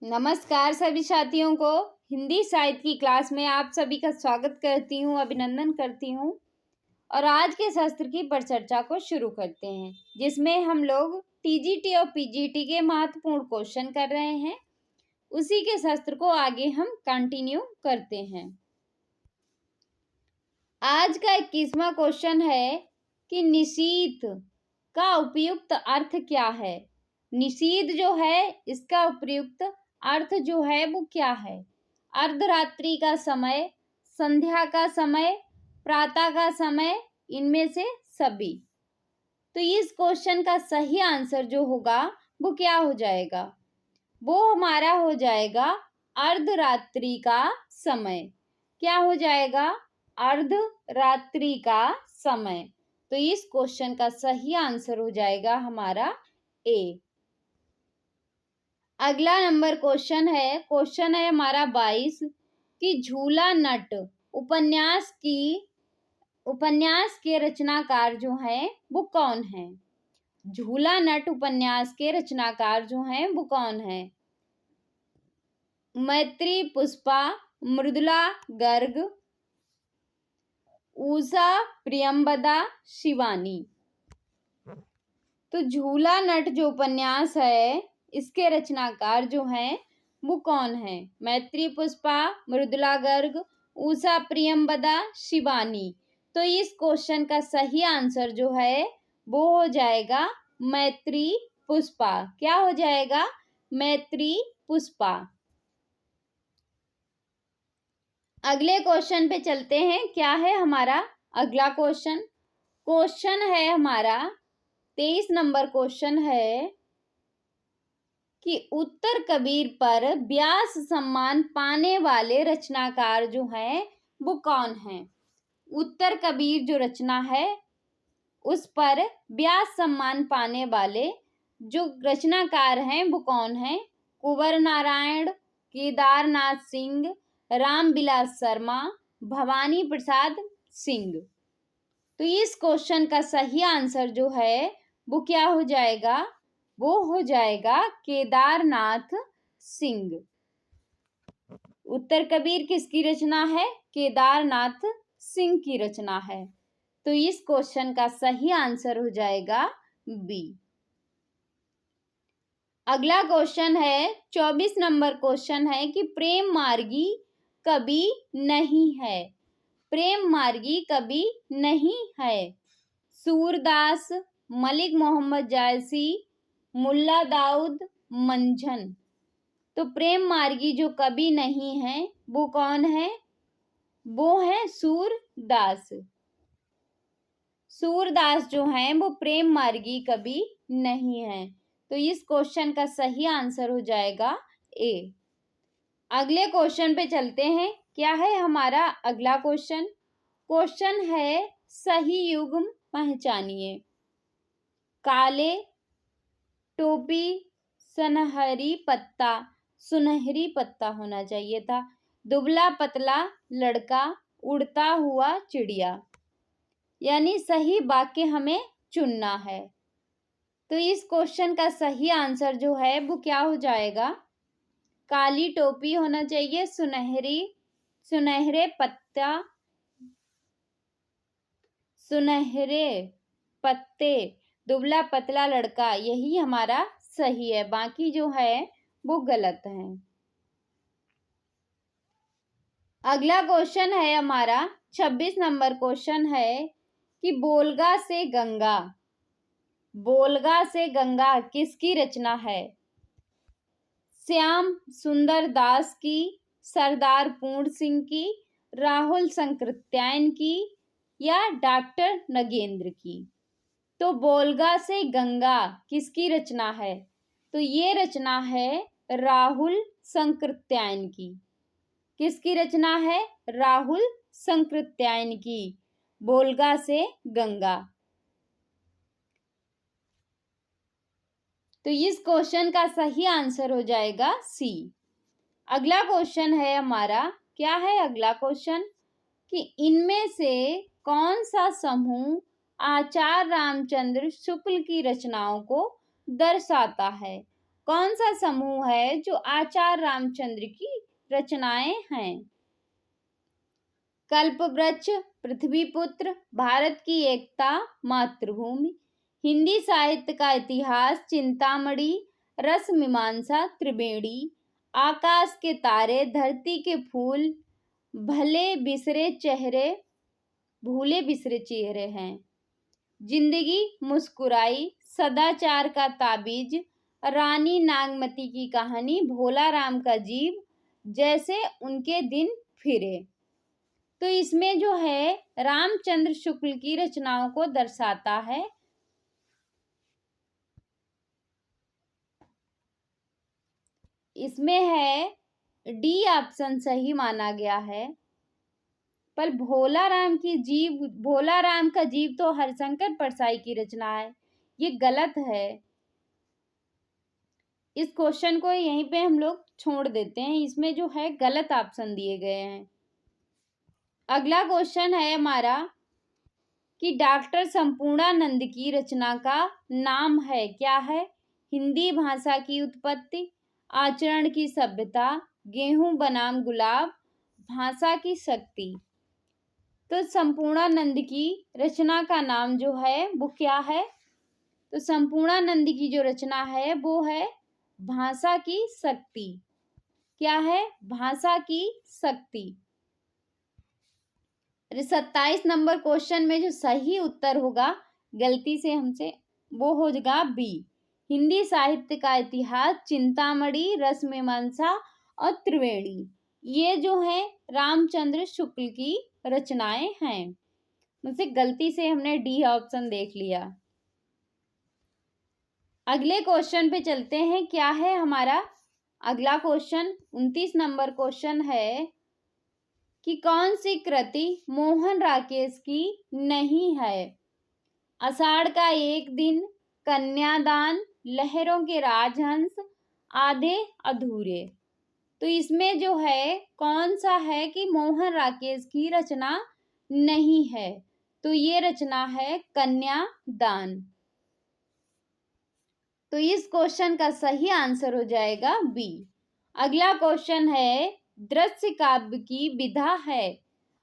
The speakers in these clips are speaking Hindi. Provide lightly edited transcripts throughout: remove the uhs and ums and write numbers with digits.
नमस्कार सभी साथियों को। हिंदी साहित्य की क्लास में आप सभी का स्वागत करती हूँ, अभिनंदन करती हूँ। और आज के शास्त्र की परिचर्चा को शुरू करते हैं, जिसमें हम लोग टीजीटी और पीजीटी के महत्वपूर्ण क्वेश्चन कर रहे हैं। उसी के शास्त्र को आगे हम कंटिन्यू करते हैं। आज का 21वां क्वेश्चन है कि निशीथ का उपयुक्त अर्थ क्या है। निशीथ जो है इसका उपयुक्त अर्थ जो है वो क्या है। अर्धरात्रि का समय, संध्या का समय, प्रातः का समय, इनमें से सभी। तो इस क्वेश्चन का सही आंसर जो होगा वो क्या हो जाएगा, वो हमारा हो जाएगा अर्धरात्रि का समय। क्या हो जाएगा, अर्धरात्रि का समय। तो इस क्वेश्चन का सही आंसर हो जाएगा हमारा ए। अगला नंबर क्वेश्चन है हमारा 22 कि झूला नट उपन्यास के रचनाकार जो हैं वो कौन है। झूला नट उपन्यास के रचनाकार जो हैं वो कौन है। मैत्री पुष्पा, मृदुला गर्ग, उषा प्रियंवदा, शिवानी। तो झूला नट जो उपन्यास है इसके रचनाकार जो हैं वो कौन है। मैत्री पुष्पा, मृदुला गर्ग, उषा प्रियंवदा, शिवानी। तो इस क्वेश्चन का सही आंसर जो है वो हो जाएगा मैत्री पुष्पा। क्या हो जाएगा, मैत्री पुष्पा। अगले क्वेश्चन पे चलते हैं। क्या है हमारा अगला क्वेश्चन है हमारा 23 नंबर क्वेश्चन है कि उत्तर कबीर पर व्यास सम्मान पाने वाले रचनाकार जो हैं वो कौन है। उत्तर कबीर जो रचना है उस पर व्यास सम्मान पाने वाले जो रचनाकार हैं वो कौन है। कुंवर नारायण, केदारनाथ सिंह, रामविलास शर्मा, भवानी प्रसाद सिंह। तो इस क्वेश्चन का सही आंसर जो है वो क्या हो जाएगा, वो हो जाएगा केदारनाथ सिंह। उत्तर कबीर किसकी रचना है, केदारनाथ सिंह की रचना है। तो इस क्वेश्चन का सही आंसर हो जाएगा बी। अगला क्वेश्चन है 24 नंबर क्वेश्चन है कि प्रेम मार्गी कवि नहीं है। प्रेम मार्गी कवि नहीं है। सूरदास, मलिक मोहम्मद जायसी, मुल्ला दाऊद, मंझन। तो प्रेम मार्गी जो कवि नहीं है वो कौन है, वो है सूरदास। सूरदास जो हैं वो प्रेम मार्गी कवि नहीं है। तो इस क्वेश्चन का सही आंसर हो जाएगा ए। अगले क्वेश्चन पे चलते हैं। क्या है हमारा अगला क्वेश्चन है सही युग्म पहचानिए। काले टोपी, सुनहरी पत्ता होना चाहिए था। दुबला पतला लड़का, उड़ता हुआ चिड़िया। यानी सही वाक्य हमें चुनना है। तो इस क्वेश्चन का सही आंसर जो है वो क्या हो जाएगा, काली टोपी होना चाहिए, सुनहरे पत्ते, दुबला पतला लड़का, यही हमारा सही है। बाकी जो है वो गलत है। अगला क्वेश्चन है हमारा 26 नंबर क्वेश्चन है कि बोलगा से गंगा किसकी रचना है। श्याम सुंदर दास की, सरदार पूर्ण सिंह की, राहुल संकृत्यायन की, या डॉक्टर नगेंद्र की। तो बोलगा से गंगा किसकी रचना है, तो ये रचना है राहुल संकृत्यायन की। किसकी रचना है, राहुल संकृत्यायन की, बोलगा से गंगा। तो इस क्वेश्चन का सही आंसर हो जाएगा सी। अगला क्वेश्चन है हमारा, क्या है अगला क्वेश्चन कि इनमें से कौन सा समूह आचार्य रामचंद्र शुक्ल की रचनाओं को दर्शाता है। कौन सा समूह है जो आचार्य रामचंद्र की रचनाएं हैं? कल्पवृक्ष, पृथ्वीपुत्र, भारत की एकता, मातृभूमि, हिंदी साहित्य का इतिहास, चिंतामणि, रस मीमांसा, त्रिवेणी, आकाश के तारे, धरती के फूल, भूले बिसरे चेहरे हैं, जिंदगी मुस्कुराई, सदाचार का ताबीज, रानी नागमती की कहानी, भोला राम का जीव, जैसे उनके दिन फिरे। तो इसमें जो है रामचंद्र शुक्ल की रचनाओं को दर्शाता है। इसमें है डी ऑप्शन सही माना गया है। पर भोला राम का जीव तो हरिशंकर परसाई की रचना है, ये गलत है। इस क्वेश्चन को यहीं पे हम लोग छोड़ देते हैं, इसमें जो है गलत ऑप्शन दिए गए हैं। अगला क्वेश्चन है हमारा कि डॉक्टर संपूर्णानंद की रचना का नाम है, क्या है? हिंदी भाषा की उत्पत्ति, आचरण की सभ्यता, गेहूं बनाम गुलाब, भाषा की शक्ति। तो संपूर्णानंद की रचना का नाम जो है वो क्या है? तो संपूर्णानंद की जो रचना है वो है भाषा की शक्ति। क्या है? भाषा की शक्ति। 27 नंबर क्वेश्चन में जो सही उत्तर होगा गलती से हमसे, वो होगा बी, हिंदी साहित्य का इतिहास, चिंतामणि, रस मीमांसा और त्रिवेणी। ये जो है रामचंद्र शुक्ल की रचनाएं हैं। मुझसे गलती से हमने डी ऑप्शन देख लिया। अगले क्वेश्चन पे चलते हैं। क्या है हमारा अगला क्वेश्चन? 29 नंबर क्वेश्चन है कि कौन सी कृति मोहन राकेश की नहीं है? आषाढ़ का एक दिन, कन्यादान, लहरों के राजहंस, आधे अधूरे। तो इसमें जो है कौन सा है कि मोहन राकेश की रचना नहीं है? तो ये रचना है कन्यादान। तो इस क्वेश्चन का सही आंसर हो जाएगा बी। अगला क्वेश्चन है दृश्य काव्य की विधा है।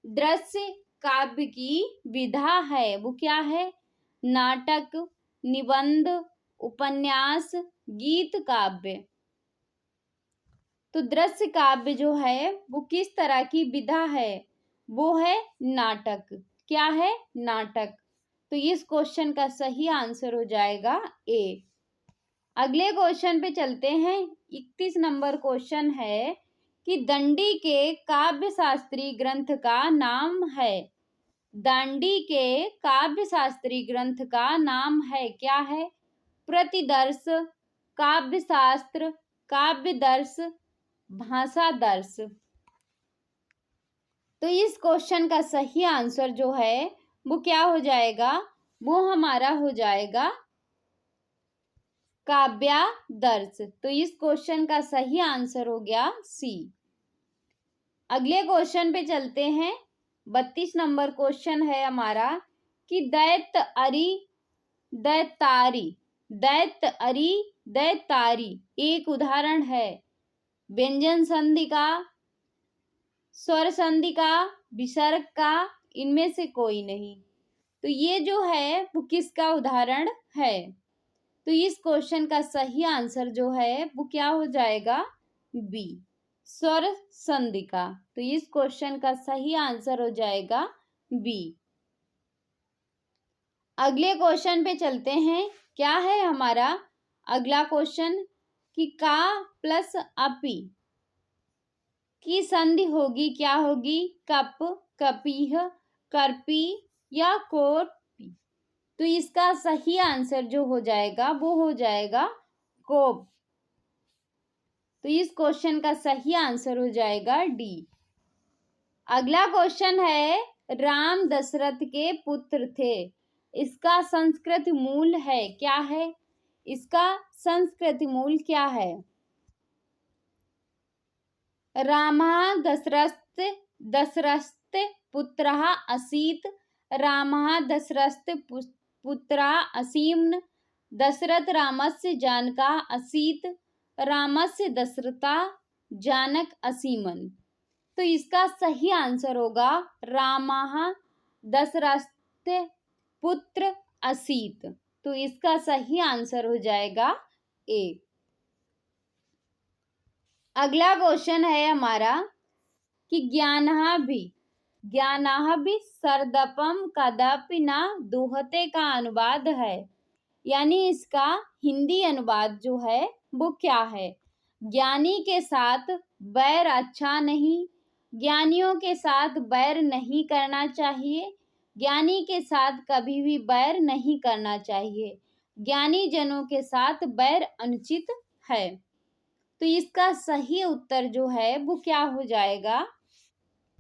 दृश्य काव्य की विधा है वो क्या है? नाटक, निबंध, उपन्यास, गीत काव्य। तो दृश्य काव्य जो है वो किस तरह की विधा है? वो है नाटक। क्या है? नाटक। तो इस क्वेश्चन का सही आंसर हो जाएगा ए। अगले क्वेश्चन पे चलते हैं। 31 नंबर क्वेश्चन है कि दंडी के काव्य शास्त्री ग्रंथ का नाम है। दांडी के काव्य शास्त्री ग्रंथ का नाम है, क्या है? प्रतिदर्श, काव्य शास्त्र, काव्य दर्श, भाषा दर्श। तो इस क्वेश्चन का सही आंसर जो है वो क्या हो जाएगा? वो हमारा हो जाएगा काव्यादर्श। तो इस क्वेश्चन का सही आंसर हो गया सी। अगले क्वेश्चन पे चलते हैं। 32 नंबर क्वेश्चन है हमारा कि दैत्य अरि दैतारी, दैत्य अरि दैतारी एक उदाहरण है। व्यंजन संधि का, स्वर संधि का, विसर्ग का, इनमें से कोई नहीं। तो ये जो है वो किसका उदाहरण है? तो इस क्वेश्चन का सही आंसर जो है वो क्या हो जाएगा? बी, स्वर संधि का। तो इस क्वेश्चन का सही आंसर हो जाएगा बी। अगले क्वेश्चन पे चलते हैं। क्या है हमारा अगला क्वेश्चन कि का प्लस अपी की संधि होगी, क्या होगी? कप, कपीह, करपी या कोपी। तो इसका सही आंसर जो हो जाएगा वो हो जाएगा कोप। तो इस क्वेश्चन का सही आंसर हो जाएगा डी। अगला क्वेश्चन है राम दशरथ के पुत्र थे, इसका संस्कृत मूल है, क्या है? इसका संस्कृत मूल क्या है? रामः दशरथ पुत्रः असीत्, रामः दशरथ पुत्रः असीम्न, दशरथ रामस्य जानका असीत्, रामस्य दशरथा जानक असीमन। तो इसका सही आंसर होगा रामः दशरथ पुत्र असीत। तो इसका सही आंसर हो जाएगा ए। अगला क्वेश्चन है हमारा कि ज्ञानः भी सर्दपम कदापि ना दोहते का अनुवाद है, यानी इसका हिंदी अनुवाद जो है वो क्या है। ज्ञानी के साथ बैर अच्छा नहीं, ज्ञानियों के साथ बैर नहीं करना चाहिए, ज्ञानी के साथ कभी भी बैर नहीं करना चाहिए, ज्ञानी जनों के साथ बैर अनुचित है। तो इसका सही उत्तर जो है वो क्या हो जाएगा,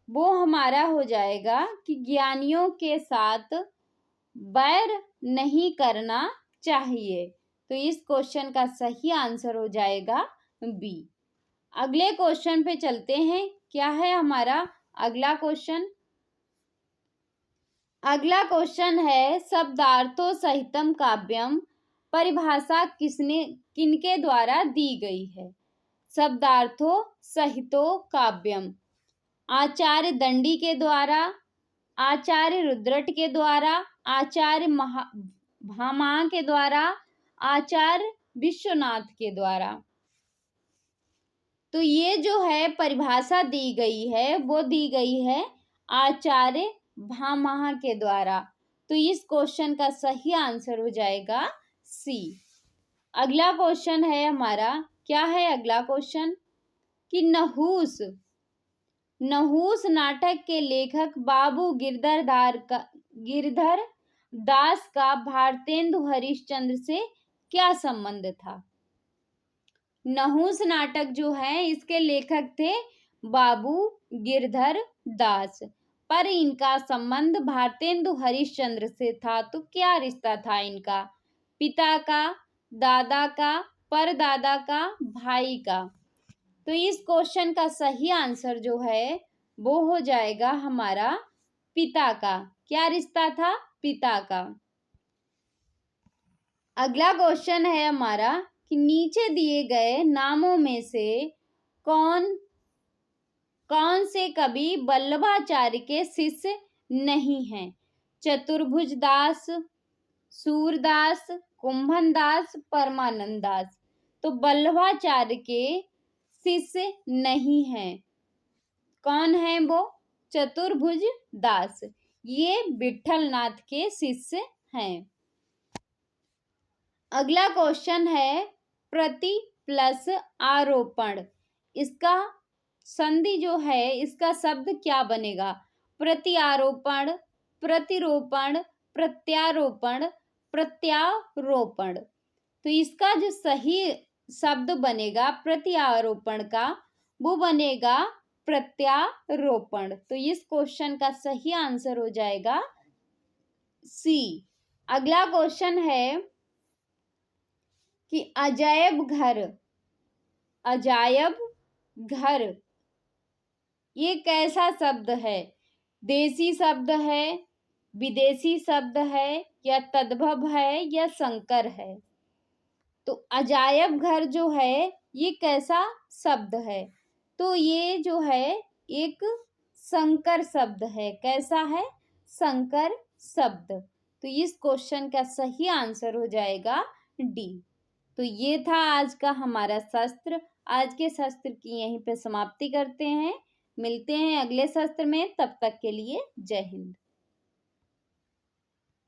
वो हमारा हो जाएगा कि ज्ञानियों के साथ बैर नहीं करना चाहिए। तो इस क्वेश्चन का सही आंसर हो जाएगा बी। अगले क्वेश्चन पे चलते हैं। क्या है हमारा अगला क्वेश्चन? अगला क्वेश्चन है शब्दार्थों सहितम काव्यम, परिभाषा किनके द्वारा दी गई है? शब्दार्थों सहितो काव्यम, आचार्य दंडी के द्वारा, आचार्य रुद्रट के द्वारा, आचार्य भामा के द्वारा, आचार्य विश्वनाथ के द्वारा। तो ये जो है परिभाषा दी गई है वो दी गई है आचार्य भामा के द्वारा। तो इस क्वेश्चन का सही आंसर हो जाएगा सी। अगला क्वेश्चन है हमारा, क्या है अगला क्वेश्चन कि नहूस नाटक के लेखक बाबू गिरधर दास का भारतेंदु हरिश्चंद्र से क्या संबंध था? नहूस नाटक जो है इसके लेखक थे बाबू गिरधर दास, पर इनका संबंध भारतेंदु हरिश्चंद्र से था। तो क्या रिश्ता था इनका? पिता का, दादा का, परदादा का, भाई का। तो इस क्वेश्चन का सही आंसर जो है वो हो जाएगा हमारा पिता का। क्या रिश्ता था? पिता का। अगला क्वेश्चन है हमारा कि नीचे दिए गए नामों में से कौन से कवि वल्लभाचार्य के शिष्य नहीं हैं? चतुर्भुज दास, सूरदास, कुंभन दास, परमानंद दास। तो वल्लभाचार्य के शिष्य नहीं हैं। कौन है वो? चतुर्भुज दास। ये विठलनाथ के शिष्य हैं। अगला क्वेश्चन है प्रति प्लस आरोपण, इसका संधि जो है इसका शब्द क्या बनेगा? प्रति आरोपण, प्रतिरोपण, प्रत्यारोपण, प्रत्यारोपण। तो इसका जो सही शब्द बनेगा प्रति आरोपण का वो बनेगा प्रत्यारोपण। तो इस क्वेश्चन का सही आंसर हो जाएगा सी। अगला क्वेश्चन है कि अजायब घर ये कैसा शब्द है? देसी शब्द है, विदेशी शब्द है, या तद्भव है, या संकर है? तो अजायब घर जो है ये कैसा शब्द है? तो ये जो है एक संकर शब्द है। कैसा है? संकर शब्द। तो इस क्वेश्चन का सही आंसर हो जाएगा डी। तो ये था आज का हमारा शास्त्र। आज के शास्त्र की यहीं पे समाप्ति करते हैं। मिलते हैं अगले शास्त्र में, तब तक के लिए जय हिंद।